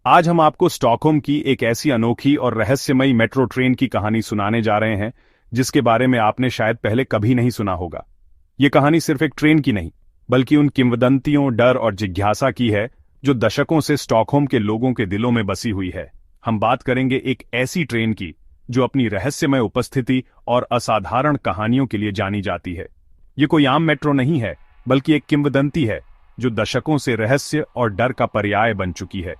आज हम आपको स्टॉकहोम की एक ऐसी अनोखी और रहस्यमयी मेट्रो ट्रेन की कहानी सुनाने जा रहे हैं जिसके बारे में आपने शायद पहले कभी नहीं सुना होगा। ये कहानी सिर्फ एक ट्रेन की नहीं, बल्कि उन किंवदंतियों, डर और जिज्ञासा की है जो दशकों से स्टॉकहोम के लोगों के दिलों में बसी हुई है। हम बात करेंगे एक ऐसी ट्रेन की जो अपनी रहस्यमय उपस्थिति और असाधारण कहानियों के लिए जानी जाती है। ये कोई आम मेट्रो नहीं है, बल्कि एक किंवदंती है जो दशकों से रहस्य और डर का पर्याय बन चुकी है।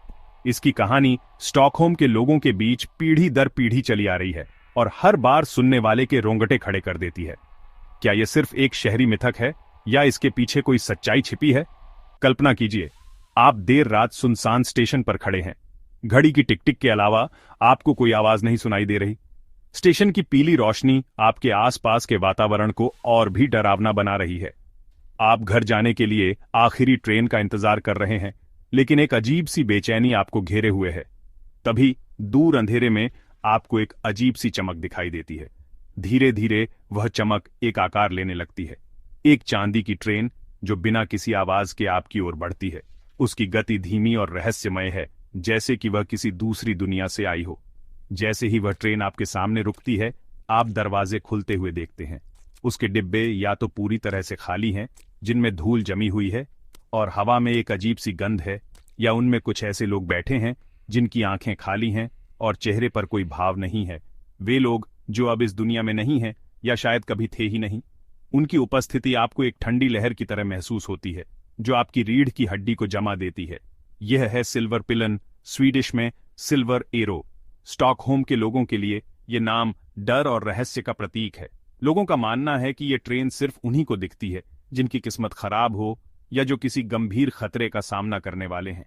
इसकी कहानी स्टॉकहोम के लोगों के बीच पीढ़ी दर पीढ़ी चली आ रही है और हर बार सुनने वाले के रोंगटे खड़े कर देती है। क्या यह सिर्फ एक शहरी मिथक है या इसके पीछे कोई सच्चाई छिपी है? कल्पना कीजिए, आप देर रात सुनसान स्टेशन पर खड़े हैं। घड़ी की टिक टिक के अलावा आपको कोई आवाज नहीं सुनाई दे रही। स्टेशन की पीली रोशनी आपके आसपास के वातावरण को और भी डरावना बना रही है। आप घर जाने के लिए आखिरी ट्रेन का इंतजार कर रहे हैं, लेकिन एक अजीब सी बेचैनी आपको घेरे हुए है। तभी दूर अंधेरे में आपको एक अजीब सी चमक दिखाई देती है। धीरे धीरे वह चमक एक आकार लेने लगती है। एक चांदी की ट्रेन जो बिना किसी आवाज के आपकी ओर बढ़ती है। उसकी गति धीमी और रहस्यमय है, जैसे कि वह किसी दूसरी दुनिया से आई हो। जैसे ही वह ट्रेन आपके सामने रुकती है, आप दरवाजे खुलते हुए देखते हैं। उसके डिब्बे या तो पूरी तरह से खाली हैं, जिनमें धूल जमी हुई है और हवा में एक अजीब सी गंध है, या उनमें कुछ ऐसे लोग बैठे हैं जिनकी आंखें खाली हैं और चेहरे पर कोई भाव नहीं है। वे लोग जो अब इस दुनिया में नहीं हैं या शायद कभी थे ही नहीं। उनकी उपस्थिति आपको एक ठंडी लहर की तरह महसूस होती है जो आपकी रीढ़ की हड्डी को जमा देती है। यह है सिल्वर पिलन, स्वीडिश में सिल्वर एरो। स्टॉकहोम के लोगों के लिए यह नाम डर और रहस्य का प्रतीक है। लोगों का मानना है कि यह ट्रेन सिर्फ उन्हीं को दिखती है जिनकी किस्मत खराब हो या जो किसी गंभीर खतरे का सामना करने वाले हैं।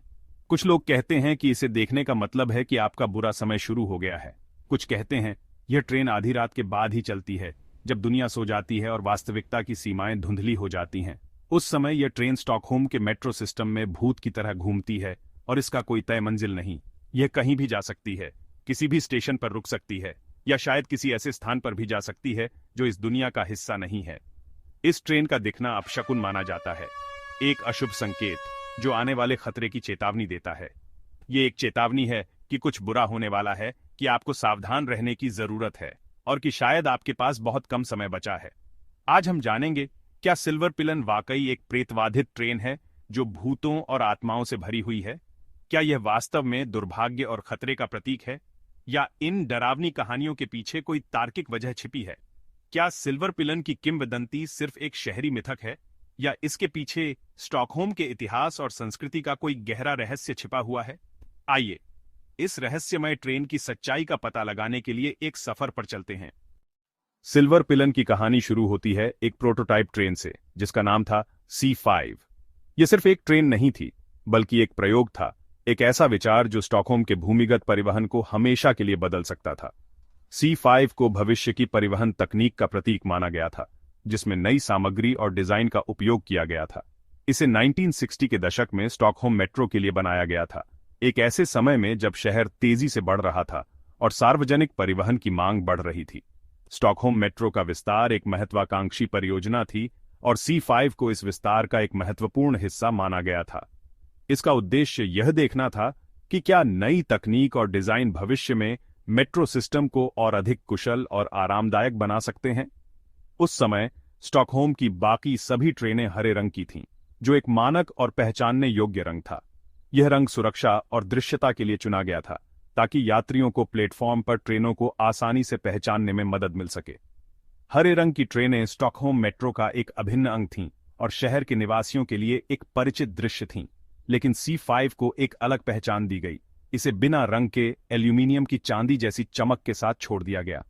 कुछ लोग कहते हैं कि इसे देखने का मतलब है कि आपका बुरा समय शुरू हो गया है। कुछ कहते हैं यह ट्रेन आधी रात के बाद ही चलती है, जब दुनिया सो जाती है और वास्तविकता की सीमाएं धुंधली हो जाती हैं। उस समय यह ट्रेन स्टॉकहोम के मेट्रो सिस्टम में भूत की तरह घूमती है और इसका कोई तय मंजिल नहीं। यह कहीं भी जा सकती है, किसी भी स्टेशन पर रुक सकती है, या शायद किसी ऐसे स्थान पर भी जा सकती है जो इस दुनिया का हिस्सा नहीं है। इस ट्रेन का दिखना अपशकुन माना जाता है, एक अशुभ संकेत जो आने वाले खतरे की चेतावनी देता है। ये एक चेतावनी है कि कुछ बुरा होने वाला है, कि आपको सावधान रहने की जरूरत है और कि शायद आपके पास बहुत कम समय बचा है। आज हम जानेंगे, क्या सिल्वर पिलन वाकई एक प्रेतवाधित ट्रेन है जो भूतों और आत्माओं से भरी हुई है? क्या यह वास्तव में दुर्भाग्य और खतरे का प्रतीक है, या इन डरावनी कहानियों के पीछे कोई तार्किक वजह छिपी है? क्या सिल्वर पिलन की किंवदंती सिर्फ एक शहरी मिथक है, या इसके पीछे स्टॉकहोम के इतिहास और संस्कृति का कोई गहरा रहस्य छिपा हुआ है? आइए इस रहस्यमय ट्रेन की सच्चाई का पता लगाने के लिए एक सफर पर चलते हैं। सिल्वर पिलन की कहानी शुरू होती है एक प्रोटोटाइप ट्रेन से जिसका नाम था C5। यह सिर्फ एक ट्रेन नहीं थी, बल्कि एक प्रयोग था, एक ऐसा विचार जो स्टॉकहोम के भूमिगत परिवहन को हमेशा के लिए बदल सकता था। C5 को भविष्य की परिवहन तकनीक का प्रतीक माना गया था, जिसमें नई सामग्री और डिजाइन का उपयोग किया गया था। इसे 1960 के दशक में स्टॉकहोम मेट्रो के लिए बनाया गया था, एक ऐसे समय में जब शहर तेजी से बढ़ रहा था और सार्वजनिक परिवहन की मांग बढ़ रही थी। स्टॉकहोम मेट्रो का विस्तार एक महत्वाकांक्षी परियोजना थी और C5 को इस विस्तार का एक महत्वपूर्ण हिस्सा माना गया था। इसका उद्देश्य यह देखना था कि क्या नई तकनीक और डिजाइन भविष्य में मेट्रो सिस्टम को और अधिक कुशल और आरामदायक बना सकते हैं। उस समय स्टॉकहोम की बाकी सभी ट्रेनें हरे रंग की थीं, जो एक मानक और पहचानने योग्य रंग था। यह रंग सुरक्षा और दृश्यता के लिए चुना गया था, ताकि यात्रियों को प्लेटफॉर्म पर ट्रेनों को आसानी से पहचानने में मदद मिल सके। हरे रंग की ट्रेनें स्टॉकहोम मेट्रो का एक अभिन्न अंग थीं और शहर के निवासियों के लिए एक परिचित दृश्य थीं। लेकिन C5 को एक अलग पहचान दी गई। इसे बिना रंग के एल्यूमीनियम की चांदी जैसी चमक के साथ छोड़ दिया गया।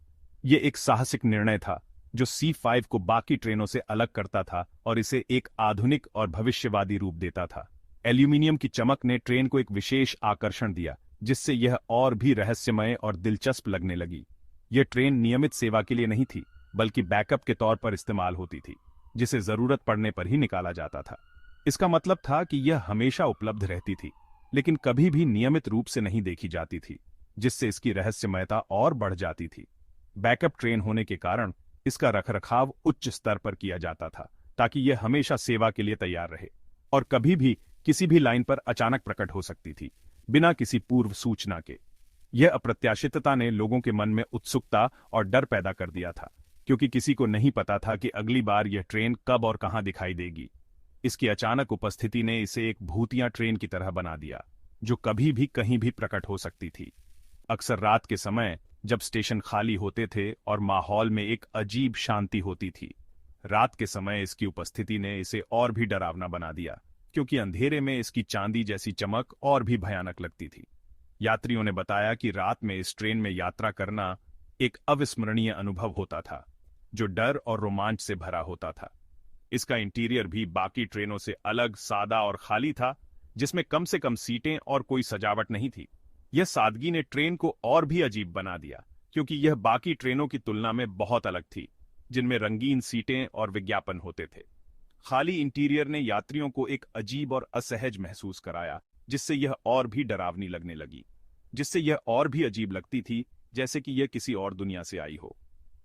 यह एक साहसिक निर्णय था जो C5 को बाकी ट्रेनों से अलग करता था और इसे एक आधुनिक और भविष्यवादी रूप देता था। एल्यूमीनियम की चमक ने ट्रेन को एक विशेष आकर्षण दिया, जिससे यह और भी रहस्यमय और दिलचस्प लगने लगी। यह ट्रेन नियमित सेवा के लिए नहीं थी, बल्कि बैकअप के तौर पर इस्तेमाल होती थी, जिसे जरूरत पड़ने पर ही निकाला जाता था। इसका मतलब था कि यह हमेशा उपलब्ध रहती थी, लेकिन कभी भी नियमित रूप से नहीं देखी जाती थी, जिससे इसकी रहस्यमयता और बढ़ जाती थी। बैकअप ट्रेन होने के कारण इसका रखरखाव उच्च स्तर पर किया जाता था, ताकि यह हमेशा सेवा के लिए तैयार रहे और कभी भी किसी भी लाइन पर अचानक प्रकट हो सकती थी। बिना किसी पूर्व सूचना के। यह अप्रत्याशितता ने लोगों के मन में उत्सुकता और डर पैदा कर दिया था, क्योंकि किसी को नहीं पता था कि अगली बार यह ट्रेन कब और कहां दिखाई देगी। इसकी अचानक उपस्थिति ने इसे एक भूतिया ट्रेन की तरह बना दिया, जो कभी भी कहीं भी प्रकट हो सकती थी। अक्सर रात के समय जब स्टेशन खाली होते थे और माहौल में एक अजीब शांति होती थी, रात के समय इसकी उपस्थिति ने इसे और भी डरावना बना दिया, क्योंकि अंधेरे में इसकी चांदी जैसी चमक और भी भयानक लगती थी। यात्रियों ने बताया कि रात में इस ट्रेन में यात्रा करना एक अविस्मरणीय अनुभव होता था, जो डर और रोमांच से भरा होता था। इसका इंटीरियर भी बाकी ट्रेनों से अलग, सादा और खाली था, जिसमें कम से कम सीटें और कोई सजावट नहीं थी। यह सादगी ने ट्रेन को और भी अजीब बना दिया, क्योंकि यह बाकी ट्रेनों की तुलना में बहुत अलग थी, जिनमें रंगीन सीटें और विज्ञापन होते थे। खाली इंटीरियर ने यात्रियों को एक अजीब और असहज महसूस कराया, जिससे यह और भी डरावनी लगने लगी। जिससे यह और भी अजीब लगती थी, जैसे कि यह किसी और दुनिया से आई हो।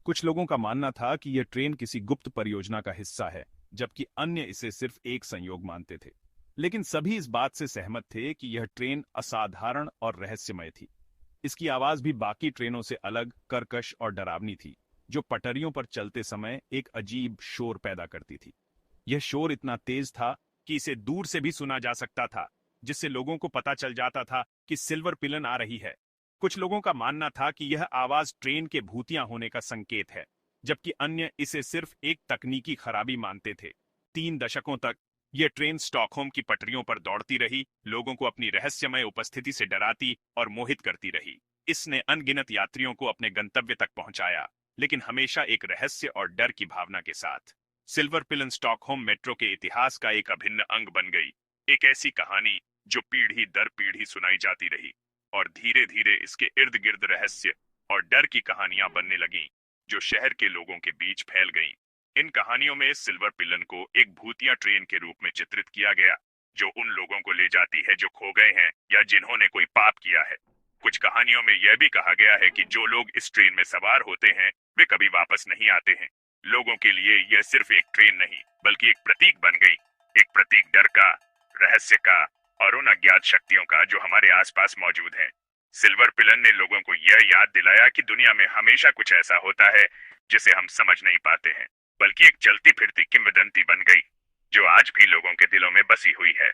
कुछ लोगों का मानना था कि यह ट्रेन किसी गुप्त परियोजना का हिस्सा है, जबकि अन्य इसे सिर्फ एक संयोग मानते थे। लेकिन सभी इस बात से सहमत थे कि यह ट्रेन असाधारण और रहस्यमय थी। इसकी आवाज भी बाकी ट्रेनों से अलग, कर्कश और डरावनी थी, जो पटरियों पर चलते समय एक अजीब शोर पैदा करती थी। यह शोर इतना तेज था कि इसे दूर से भी सुना जा सकता था, जिससे लोगों को पता चल जाता था कि सिल्वर पिलन आ रही है। कुछ लोगों का मानना था कि यह आवाज ट्रेन के भूतिया होने का संकेत है, जबकि अन्य इसे सिर्फ एक तकनीकी खराबी मानते थे। 3 दशकों तक यह ट्रेन स्टॉकहोम की पटरियों पर दौड़ती रही, लोगों को अपनी रहस्यमय उपस्थिति से डराती और मोहित करती रही। इसने अनगिनत यात्रियों को अपने गंतव्य तक पहुंचाया, लेकिन हमेशा एक रहस्य और डर की भावना के साथ। सिल्वर पिलन स्टॉकहोम मेट्रो के इतिहास का एक अभिन्न अंग बन गई, एक ऐसी कहानी जो पीढ़ी दर पीढ़ी सुनाई जाती रही, और धीरे धीरे इसके इर्द गिर्द रहस्य और डर की कहानियां बनने लगीं, जो शहर के लोगों के बीच फैल गईं। इन कहानियों में सिल्वर पिलन को एक भूतिया ट्रेन के रूप में चित्रित किया गया, जो उन लोगों को ले जाती है जो खो गए हैं या जिन्होंने कोई पाप किया है। कुछ कहानियों में यह भी कहा गया है कि जो लोग इस ट्रेन में सवार होते हैं वे कभी वापस नहीं आते हैं। लोगों के लिए यह सिर्फ एक ट्रेन नहीं, बल्कि एक प्रतीक बन गई, एक प्रतीक डर का, रहस्य का और उन अज्ञात शक्तियों का जो हमारे आसपास मौजूद हैं। सिल्वर पिलन ने लोगों को यह याद दिलाया कि दुनिया में हमेशा कुछ ऐसा होता है जिसे हम समझ नहीं पाते हैं, बल्कि एक चलती फिरती किंवदंती बन गई जो आज भी लोगों के दिलों में बसी हुई है।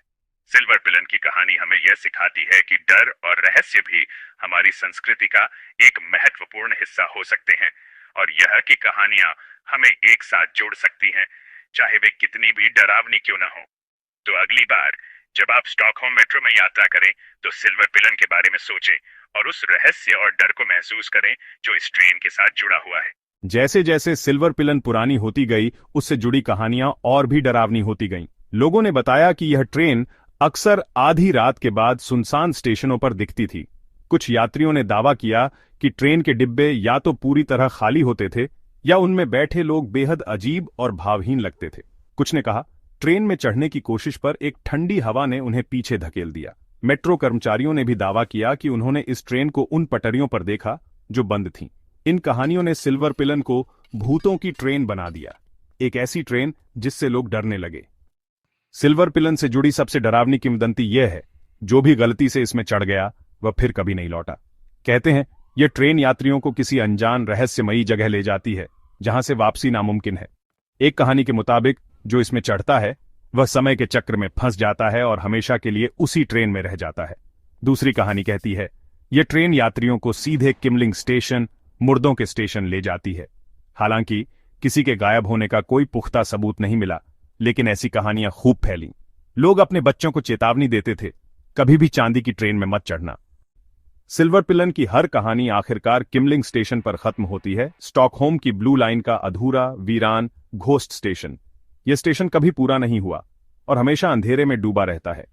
सिल्वर पिलन की कहानी हमें यह सिखाती है कि डर और रहस्य भी हमारी संस्कृति का एक महत्वपूर्ण हिस्सा हो सकते हैं, और यह कि कहानियां हमें एक साथ जोड़ सकती हैं, चाहे वे कितनी भी डरावनी क्यों न हो। तो अगली बार जब आप स्टॉकहोम मेट्रो में यात्रा करें तो सिल्वर पिलन के बारे में सोचें और उस रहस्य और डर को महसूस करें जो इस ट्रेन के साथ जुड़ा हुआ है। जैसे जैसे सिल्वर पिलन पुरानी होती गई, उससे जुड़ी कहानियां और भी डरावनी होती गईं। लोगों ने बताया कि यह ट्रेन अक्सर आधी रात के बाद सुनसान स्टेशनों पर दिखती थी। कुछ यात्रियों ने दावा किया कि ट्रेन के डिब्बे या तो पूरी तरह खाली होते थे या उनमें बैठे लोग बेहद अजीब और भावहीन लगते थे। कुछ ने कहा ट्रेन में चढ़ने की कोशिश पर एक ठंडी हवा ने उन्हें पीछे धकेल दिया। मेट्रो कर्मचारियों ने भी दावा किया कि उन्होंने इस ट्रेन को उन पटरियों पर देखा जो बंद थीं। इन कहानियों ने सिल्वर पिलन को भूतों की ट्रेन बना दिया, एक ऐसी ट्रेन जिससे लोग डरने लगे। सिल्वर पिलन से जुड़ी सबसे डरावनी किंवदंती यह है, जो भी गलती से इसमें चढ़ गया वह फिर कभी नहीं लौटा। कहते हैं यह ट्रेन यात्रियों को किसी अनजान रहस्यमयी जगह ले जाती है, जहां से वापसी नामुमकिन है। एक कहानी के मुताबिक जो इसमें चढ़ता है वह समय के चक्र में फंस जाता है और हमेशा के लिए उसी ट्रेन में रह जाता है। दूसरी कहानी कहती है यह ट्रेन यात्रियों को सीधे किमलिंग स्टेशन, मुर्दों के स्टेशन ले जाती है। हालांकि किसी के गायब होने का कोई पुख्ता सबूत नहीं मिला, लेकिन ऐसी कहानियां खूब फैलीं। लोग अपने बच्चों को चेतावनी देते थे, कभी भी चांदी की ट्रेन में मत चढ़ना। सिल्वर पिलन की हर कहानी आखिरकार किमलिंग स्टेशन पर खत्म होती है, स्टॉकहोम की ब्लू लाइन का अधूरा, वीरान घोस्ट स्टेशन। यह स्टेशन कभी पूरा नहीं हुआ और हमेशा अंधेरे में डूबा रहता है।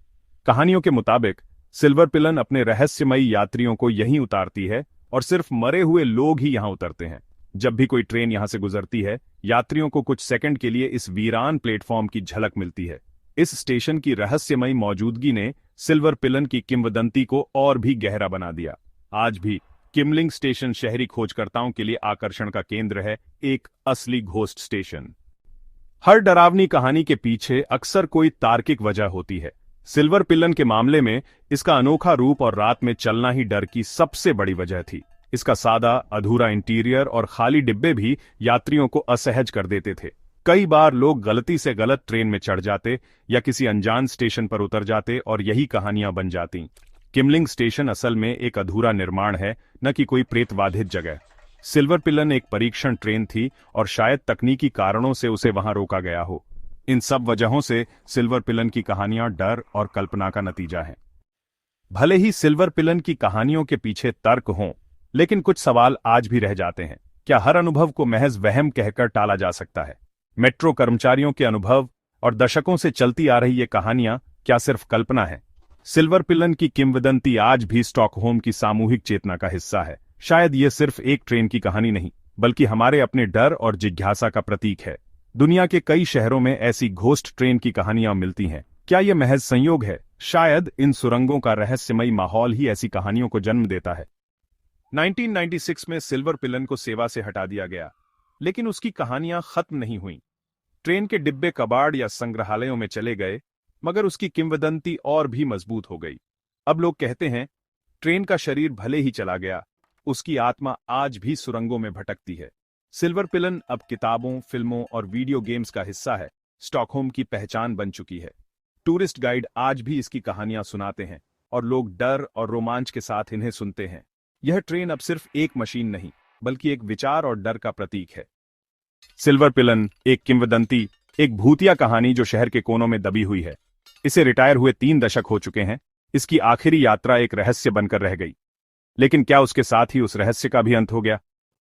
कहानियों के मुताबिक सिल्वर पिलन अपने रहस्यमयी यात्रियों को यहीं उतारती है और सिर्फ मरे हुए लोग ही यहां उतरते हैं। जब भी कोई ट्रेन यहां से गुजरती है, यात्रियों को कुछ सेकंड के लिए इस वीरान प्लेटफॉर्म की झलक मिलती है। इस स्टेशन की रहस्यमयी मौजूदगी ने सिल्वर पिलन की किंवदंती को और भी गहरा बना दिया। आज भी किमलिंग स्टेशन शहरी खोजकर्ताओं के लिए आकर्षण का केंद्र है, एक असली घोस्ट स्टेशन। हर डरावनी कहानी के पीछे अक्सर कोई तार्किक वजह होती है। सिल्वर पिलन के मामले में इसका अनोखा रूप और रात में चलना ही डर की सबसे बड़ी वजह थी। इसका सादा, अधूरा इंटीरियर और खाली डिब्बे भी यात्रियों को असहज कर देते थे। कई बार लोग गलती से गलत ट्रेन में चढ़ जाते या किसी अनजान स्टेशन पर उतर जाते और यही कहानियां बन जाती। किमलिंग स्टेशन असल में एक अधूरा निर्माण है, न कि कोई प्रेतबाधित जगह। सिल्वर पिलन एक परीक्षण ट्रेन थी और शायद तकनीकी कारणों से उसे वहां रोका गया हो। इन सब वजहों से सिल्वर पिलन की कहानियां डर और कल्पना का नतीजा हैं। भले ही सिल्वर पिलन की कहानियों के पीछे तर्क हों, लेकिन कुछ सवाल आज भी रह जाते हैं। क्या हर अनुभव को महज वहम कहकर टाला जा सकता है? मेट्रो कर्मचारियों के अनुभव और दशकों से चलती आ रही ये कहानियां क्या सिर्फ कल्पना है? सिल्वर पिलन की किंवदंती आज भी स्टॉकहोम की सामूहिक चेतना का हिस्सा है। शायद ये सिर्फ एक ट्रेन की कहानी नहीं, बल्कि हमारे अपने डर और जिज्ञासा का प्रतीक है। दुनिया के कई शहरों में ऐसी घोस्ट ट्रेन की कहानियां मिलती हैं। क्या यह महज संयोग है? शायद इन सुरंगों का रहस्यमयी माहौल ही ऐसी कहानियों को जन्म देता है। 1996 में सिल्वर पिलन को सेवा से हटा दिया गया, लेकिन उसकी कहानियां खत्म नहीं हुईं। ट्रेन के डिब्बे कबाड़ या संग्रहालयों में चले गए, मगर उसकी किंवदंती और भी मजबूत हो गई। अब लोग कहते हैं, ट्रेन का शरीर भले ही चला गया, उसकी आत्मा आज भी सुरंगों में भटकती है। सिल्वर पिलन अब किताबों, फिल्मों और वीडियो गेम्स का हिस्सा है, स्टॉकहोम की पहचान बन चुकी है। टूरिस्ट गाइड आज भी इसकी कहानियां सुनाते हैं और लोग डर और रोमांच के साथ इन्हें सुनते हैं। यह ट्रेन अब सिर्फ एक मशीन नहीं, बल्कि एक विचार और डर का प्रतीक है। सिल्वर पिलन एक किंवदंती, एक भूतिया कहानी जो शहर के कोनों में दबी हुई है। इसे रिटायर हुए 3 दशक हो चुके हैं। इसकी आखिरी यात्रा एक रहस्य बनकर रह गई। लेकिन क्या उसके साथ ही उस रहस्य का भी अंत हो गया?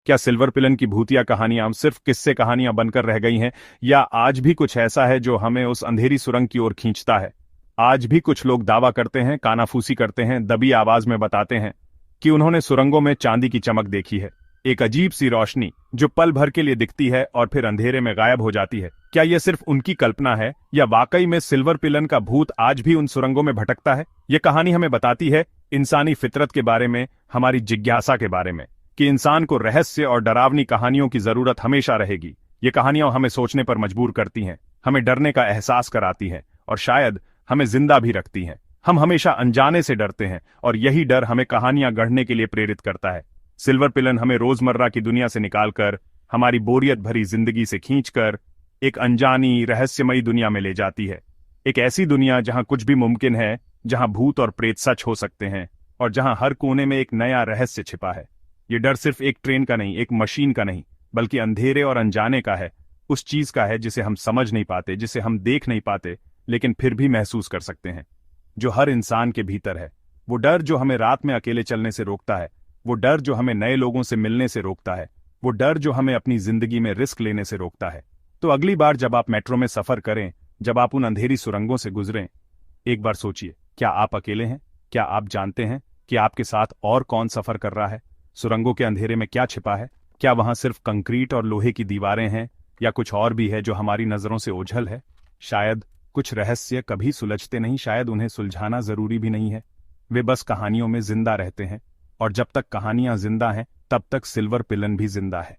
क्या सिल्वर पिलन की भूतिया कहानियां सिर्फ किस्से कहानियां बनकर रह गई हैं, या आज भी कुछ ऐसा है जो हमें उस अंधेरी सुरंग की ओर खींचता है? आज भी कुछ लोग दावा करते हैं, कानाफूसी करते हैं, दबी आवाज में बताते हैं कि उन्होंने सुरंगों में चांदी की चमक देखी है, एक अजीब सी रोशनी जो पल भर के लिए दिखती है और फिर अंधेरे में गायब हो जाती है। क्या यह सिर्फ उनकी कल्पना है, या वाकई में सिल्वर पिलन का भूत आज भी उन सुरंगों में भटकता है? यह कहानी हमें बताती है इंसानी फितरत के बारे में, हमारी जिज्ञासा के बारे में, कि इंसान को रहस्य और डरावनी कहानियों की जरूरत हमेशा रहेगी। ये कहानियां हमें सोचने पर मजबूर करती हैं, हमें डरने का एहसास कराती हैं और शायद हमें जिंदा भी रखती हैं। हम हमेशा अनजाने से डरते हैं और यही डर हमें कहानियां गढ़ने के लिए प्रेरित करता है। सिल्वर पिलन हमें रोजमर्रा की दुनिया से निकालकर, हमारी बोरियत भरी जिंदगी से खींचकर एक अनजानी, रहस्यमयी दुनिया में ले जाती है। एक ऐसी दुनिया जहां कुछ भी मुमकिन है, जहां भूत और प्रेत सच हो सकते हैं और जहां हर कोने में एक नया रहस्य छिपा है। ये डर सिर्फ एक ट्रेन का नहीं, एक मशीन का नहीं, बल्कि अंधेरे और अनजाने का है। उस चीज का है जिसे हम समझ नहीं पाते, जिसे हम देख नहीं पाते, लेकिन फिर भी महसूस कर सकते हैं, जो हर इंसान के भीतर है। वो डर जो हमें रात में अकेले चलने से रोकता है, वो डर जो हमें नए लोगों से मिलने से रोकता है, वो डर जो हमें अपनी जिंदगी में रिस्क लेने से रोकता है। तो अगली बार जब आप मेट्रो में सफर करें, जब आप उन अंधेरी सुरंगों से गुजरें, एक बार सोचिए, क्या आप अकेले हैं? क्या आप जानते हैं कि आपके साथ और कौन सफर कर रहा है? सुरंगों के अंधेरे में क्या छिपा है? क्या वहां सिर्फ कंक्रीट और लोहे की दीवारें हैं, या कुछ और भी है जो हमारी नजरों से ओझल है? शायद कुछ रहस्य कभी सुलझते नहीं, शायद उन्हें सुलझाना जरूरी भी नहीं है। वे बस कहानियों में जिंदा रहते हैं, और जब तक कहानियां जिंदा हैं, तब तक सिल्वर पिलन भी जिंदा है।